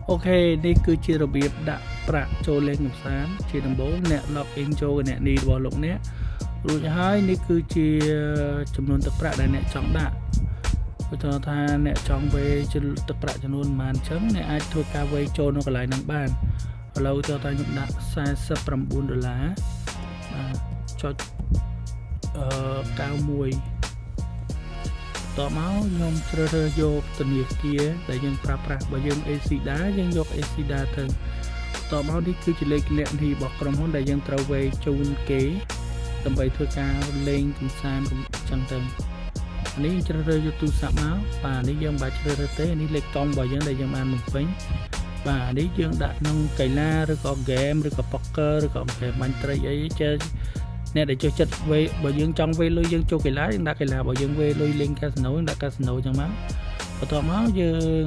អូខេនេះគឺជារបៀបដាក់ប្រាក់ចូលលេខកំសាន្តជាដំបូងអ្នក log in ចូលគណនីរបស់លោកអ្នករួចហើយនេះគឺជាចំនួនទឹកប្រាក់ដែលអ្នកចង់ដាក់ឧទាហរណ៍ថាអ្នកចង់វេទឹកប្រាក់ចំនួនប៉ុន្មានអញ្ចឹងអ្នកអាចធ្វើការវេចូលនៅកន្លែងហ្នឹងបានឥឡូវឧទាហរណ៍ថាខ្ញុំដាក់$49បាទចុច91តមកខ្ញុំជ្រើសរើសយកធនាគារដែលយើងប្រើប្រាស់បើយើង ACDA យើងយក ACDA ទៅតមកនេះគឺជាលេខគណនីរបស់ក្រុមហ៊ុនដែលយើងត្រូវវេជូនគេដើម្បីធ្វើការលេងកំសាន្តចឹងទៅនេះជ្រើសរើសយកទូរស័ព្ទមកបាទនេះយើងមិនបាច់ជ្រើសរើសទេនេះលេខកង់របស់យើងដែលយើងបានបំពេញបាទនេះយើងដាក់ក្នុងកីឡាឬក៏ game ឬក៏ poker ឬក៏ game បាញ់ត្រីអីចេះអ្នកដែលចូលចិត្តវេបើយើងចង់វេលុយយើងចូលកីឡាយើងដាក់កីឡាបើយើងវេលុយលេងកាស៊ីណូយើងដាក់កាស៊ីណូចឹងមកបន្ទាប់មកយើង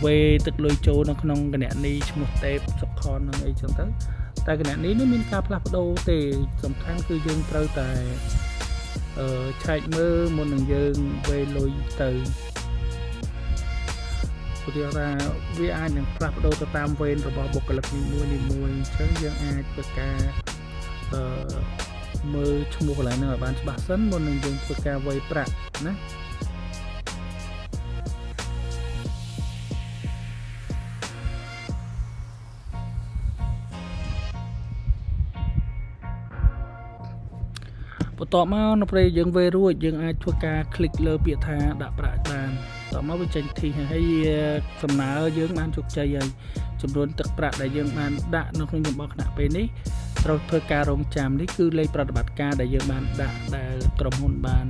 វេទឹកលុយចូលនៅក្នុងគណនីឈ្មោះតេបសុខននឹងអីចឹងទៅតែគណនីនេះមានការផ្លាស់ប្ដូរទេសំខាន់គឺយើងត្រូវតែឆែកមើលមុននឹងយើងវេលុយទៅឧទាហរណ៍ថាវាអាចនឹងផ្លាស់ប្ដូរទៅតាមវេនរបស់បុគ្គលិកនីមួយៗអញ្ចឹងយើងអាចធ្វើការមើលឈ្មោះកន្លែងហ្នឹងឲ្យបានច្បាស់សិនមុននឹងយើងធ្វើការវេប្រាក់ណាបន្ទាប់មកនៅពេលយើងវេរួចយើងអាចធ្វើការคลิกលើពាក្យថាដាក់ប្រាក់បានតមកវាចេញធីហើយសំណើយើងបានជោគជ័យហើយចំនួនទឹកប្រាក់ដែលយើងបានដាក់នៅក្នុងចំបល់គណៈពេលនេះត្រូវធ្វើការរងចាំនេះគឺលេខប្រតិបត្តិការដែលយើងបានដាក់ដែលក្រុមហ៊ុនបាន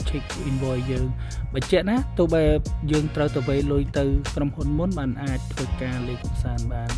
check invoice យើងបញ្ជាក់ណាទោះបើយើងត្រូវទៅវេលុយទៅក្រុមហ៊ុនមុនបានអាចធ្វើការលេខកំសាន្តបាន